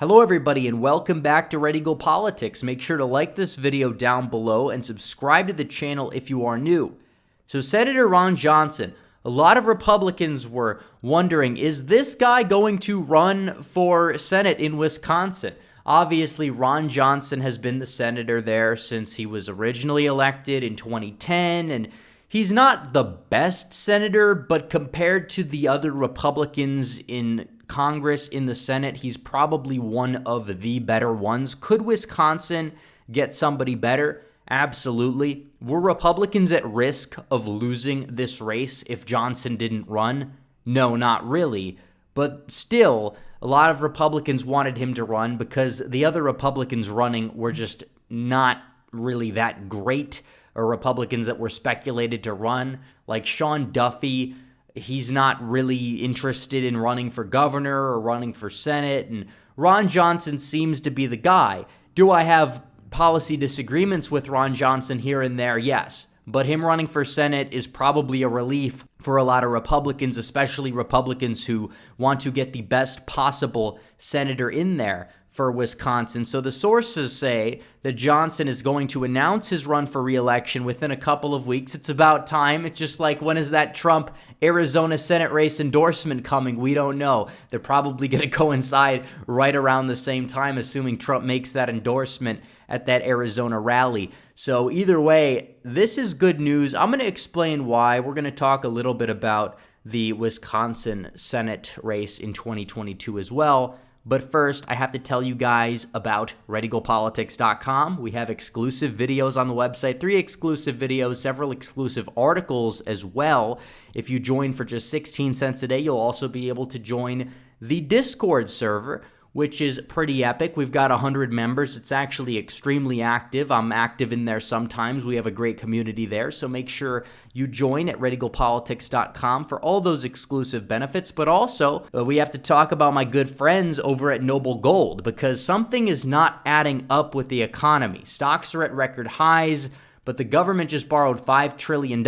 Hello everybody and welcome back to Red Eagle Politics. Make sure to like this video down below and subscribe to the channel if you are new. So Senator Ron Johnson, a lot of Republicans were wondering, is this guy going to run for Senate in Wisconsin? Obviously, Ron Johnson has been the senator there since he was originally elected in 2010, and he's not the best senator, but compared to the other Republicans in Congress, in the Senate, he's probably one of the better ones. Could Wisconsin get somebody better? Absolutely. Were Republicans at risk of losing this race if Johnson didn't run? No, not really. But still, a lot of Republicans wanted him to run because the other Republicans running were just not really that great, or Republicans that were speculated to run, like Sean Duffy. He's not really interested in running for governor or running for Senate, and Ron Johnson seems to be the guy. Do I have policy disagreements with Ron Johnson here and there? Yes. But him running for Senate is probably a relief for a lot of Republicans, especially Republicans who want to get the best possible senator in there for Wisconsin. So the sources say that Johnson is going to announce his run for re-election within a couple of weeks. It's about time. It's just like, when is that Trump Arizona Senate race endorsement coming? We don't know. They're probably going to coincide right around the same time, assuming Trump makes that endorsement at that Arizona rally. So either way, this is good news. I'm going to explain why. We're going to talk a little bit about the Wisconsin Senate race in 2022 as well. But first, I have to tell you guys about redeaglepatriots.com. We have exclusive videos on the website, 3 exclusive videos, several exclusive articles as well. If you join for just 16 cents a day, you'll also be able to join the Discord server, which is pretty epic. We've got 100 members. It's actually extremely active. I'm active in there sometimes. We have a great community there, so make sure you join at redeaglepatriots.com for all those exclusive benefits. But also, we have to talk about my good friends over at Noble Gold, because something is not adding up with the economy. Stocks are at record highs, but the government just borrowed $5 trillion.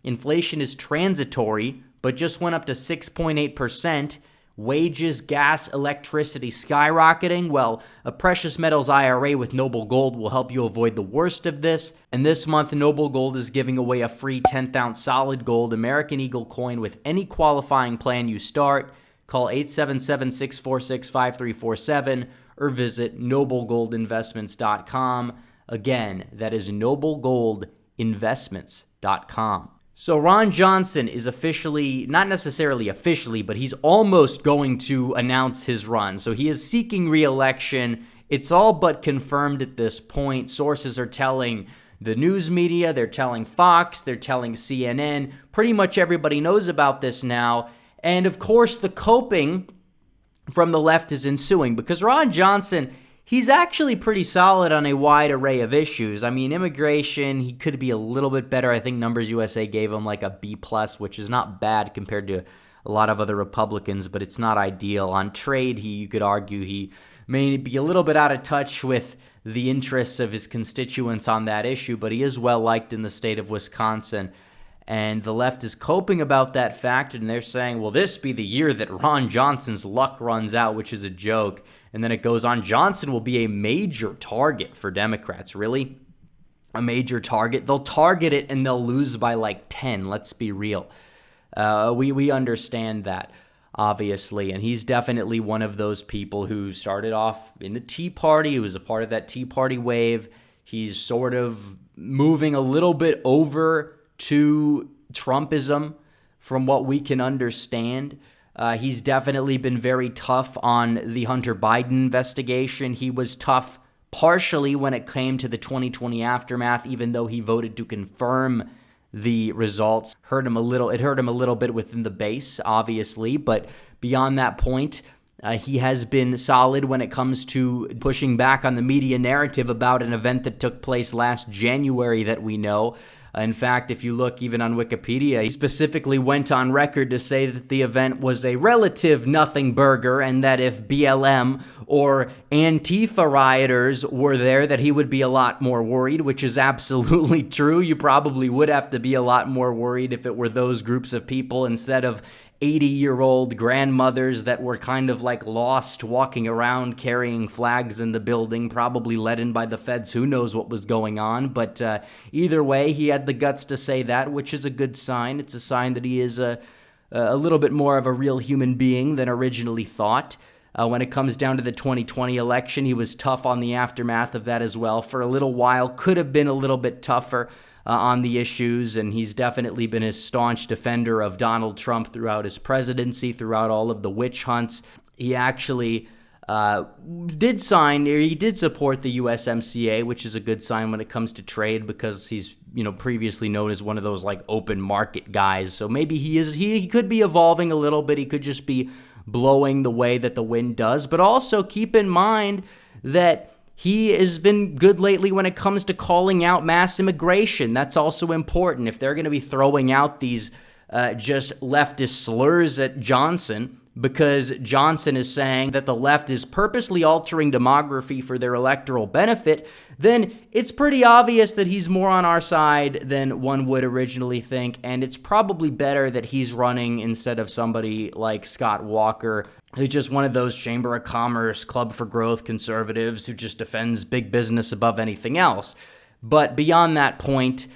Inflation is transitory, but just went up to 6.8%. Wages, gas, electricity skyrocketing. Well, a precious metals IRA with Noble Gold will help you avoid the worst of this. And this month, Noble Gold is giving away a free 10th ounce solid gold American Eagle coin with any qualifying plan you start. Call 877-646-5347 or visit noblegoldinvestments.com. Again, that is noblegoldinvestments.com. So Ron Johnson is officially, not necessarily officially, but he's almost going to announce his run. So he is seeking re-election. It's all but confirmed at this point. Sources are telling the news media, they're telling Fox, they're telling CNN. Pretty much everybody knows about this now. And of course, the coping from the left is ensuing, because Ron Johnson, he's actually pretty solid on a wide array of issues. I mean, immigration, he could be a little bit better. I think Numbers USA gave him like a B+, which is not bad compared to a lot of other Republicans, but it's not ideal. On trade, you could argue he may be a little bit out of touch with the interests of his constituents on that issue, but he is well liked in the state of Wisconsin. And the left is coping about that fact, and they're saying, will this be the year that Ron Johnson's luck runs out, which is a joke. And then it goes on, Johnson will be a major target for Democrats. Really? A major target? They'll target it and they'll lose by like 10. Let's be real. We understand that, obviously. And he's definitely one of those people who started off in the Tea Party, who was a part of that Tea Party wave. He's sort of moving a little bit over to Trumpism from what we can understand. He's definitely been very tough on the Hunter Biden investigation. He was tough partially when it came to the 2020 aftermath, even though he voted to confirm the results. It hurt him a little bit within the base, obviously, but beyond that point, he has been solid when it comes to pushing back on the media narrative about an event that took place last January that we know. In fact, if you look even on Wikipedia, he specifically went on record to say that the event was a relative nothing burger, and that if BLM or Antifa rioters were there, that he would be a lot more worried, which is absolutely true. You probably would have to be a lot more worried if it were those groups of people instead of 80-year-old grandmothers that were kind of like lost, walking around carrying flags in the building, probably led in by the feds. Who knows what was going on? But either way, he had the guts to say that, which is a good sign. It's a sign that he is a little bit more of a real human being than originally thought. When it comes down to the 2020 election, he was tough on the aftermath of that as well. For a little while, could have been a little bit tougher on the issues, and he's definitely been a staunch defender of Donald Trump throughout his presidency, throughout all of the witch hunts. He actually did support the USMCA, which is a good sign when it comes to trade, because he's previously known as one of those like open market guys. So maybe he could be evolving a little bit. He could just be blowing the way that the wind does. But also keep in mind that he has been good lately when it comes to calling out mass immigration. That's also important. If they're going to be throwing out these just leftist slurs at Johnson, because Johnson is saying that the left is purposely altering demography for their electoral benefit, then it's pretty obvious that he's more on our side than one would originally think, and it's probably better that he's running instead of somebody like Scott Walker, who's just one of those Chamber of Commerce, Club for Growth conservatives who just defends big business above anything else. But beyond that point,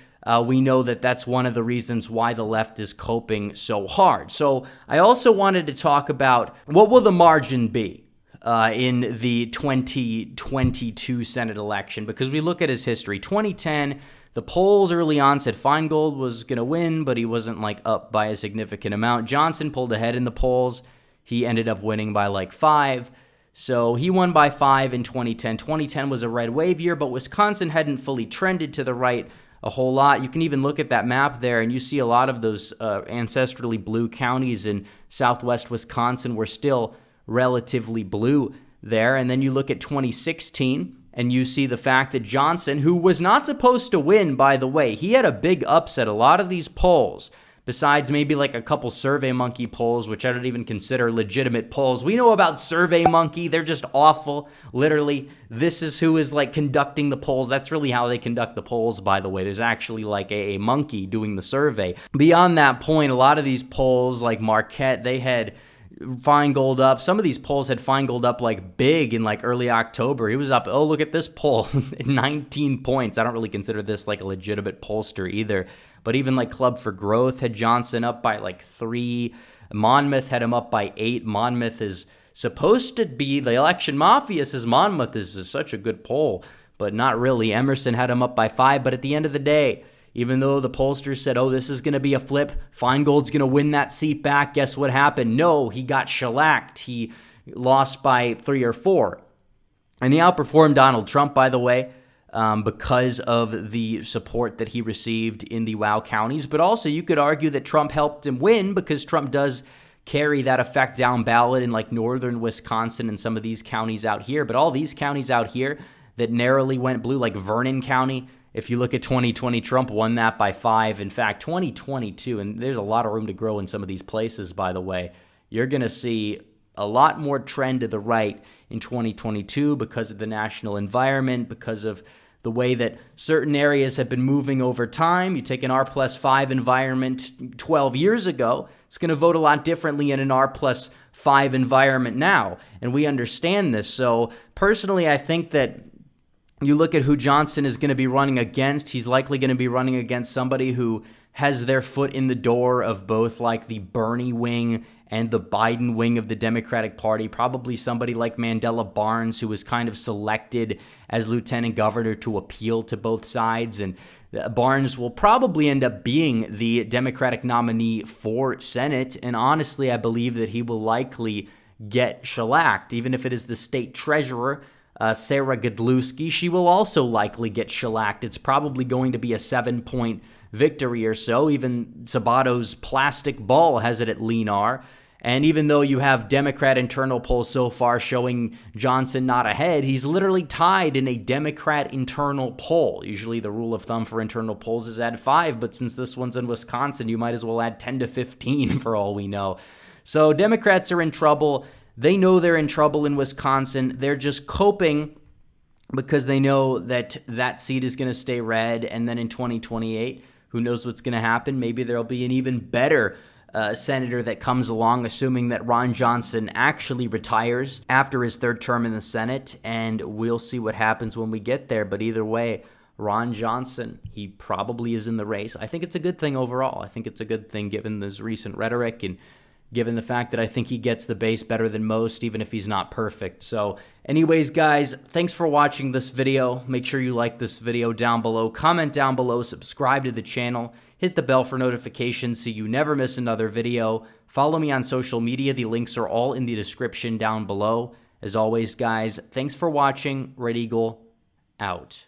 we know that that's one of the reasons why the left is coping so hard. So I also wanted to talk about what will the margin be in the 2022 Senate election, because we look at his history. 2010, the polls early on said Feingold was going to win, but he wasn't like up by a significant amount. Johnson pulled ahead in the polls. He ended up winning by like 5. So he won by 5 in 2010. 2010 was a red wave year, but Wisconsin hadn't fully trended to the right a whole lot. You can even look at that map there, and you see a lot of those ancestrally blue counties in southwest Wisconsin were still relatively blue there. And then you look at 2016, and you see the fact that Johnson, who was not supposed to win, by the way, he had a big upset. A lot of these polls, besides maybe like a couple SurveyMonkey polls, which I don't even consider legitimate polls. We know about SurveyMonkey. They're just awful. Literally, this is who is like conducting the polls. That's really how they conduct the polls, by the way. There's actually like a monkey doing the survey. Beyond that point, a lot of these polls like Marquette, they had Feingold up. Some of these polls had Feingold up like big in like early October. He was up, oh, look at this poll, 19 points. I don't really consider this like a legitimate pollster either. But even like Club for Growth had Johnson up by like 3. Monmouth had him up by 8. Monmouth is supposed to be, the election mafia says Monmouth is such a good poll, but not really. Emerson had him up by 5. But at the end of the day, even though the pollsters said, oh, this is going to be a flip, Feingold's going to win that seat back, guess what happened? No, he got shellacked. He lost by 3 or 4. And he outperformed Donald Trump, by the way, because of the support that he received in the WOW counties. But also, you could argue that Trump helped him win because Trump does carry that effect down ballot in like northern Wisconsin and some of these counties out here. But all these counties out here that narrowly went blue, like Vernon County, if you look at 2020, Trump won that by 5. In fact, 2022, and there's a lot of room to grow in some of these places, by the way, you're going to see a lot more trend to the right in 2022 because of the national environment, because of the way that certain areas have been moving over time. You take an R+5 environment 12 years ago, it's going to vote a lot differently in an R+5 environment now, and we understand this. So personally, I think that you look at who Johnson is going to be running against, he's likely going to be running against somebody who has their foot in the door of both like the Bernie wing and the Biden wing of the Democratic Party, probably somebody like Mandela Barnes, who was kind of selected as lieutenant governor to appeal to both sides. And Barnes will probably end up being the Democratic nominee for Senate. And honestly, I believe that he will likely get shellacked, even if it is the state treasurer, Sarah Godlewski. She will also likely get shellacked. It's probably going to be a 7-point victory or so. Even Sabato's plastic ball has it at lean R. And even though you have Democrat internal polls so far showing Johnson not ahead, he's literally tied in a Democrat internal poll. Usually the rule of thumb for internal polls is add 5, but since this one's in Wisconsin, you might as well add 10 to 15 for all we know. So Democrats are in trouble. They know they're in trouble in Wisconsin. They're just coping because they know that that seat is going to stay red. And then in 2028, who knows what's going to happen? Maybe there'll be an even better senator that comes along, assuming that Ron Johnson actually retires after his third term in the Senate. And we'll see what happens when we get there. But either way, Ron Johnson, he probably is in the race. I think it's a good thing overall. I think it's a good thing given this recent rhetoric and given the fact that I think he gets the base better than most, even if he's not perfect. So anyways, guys, thanks for watching this video. Make sure you like this video down below, comment down below, subscribe to the channel, hit the bell for notifications so you never miss another video. Follow me on social media. The links are all in the description down below. As always, guys, thanks for watching. Red Eagle out.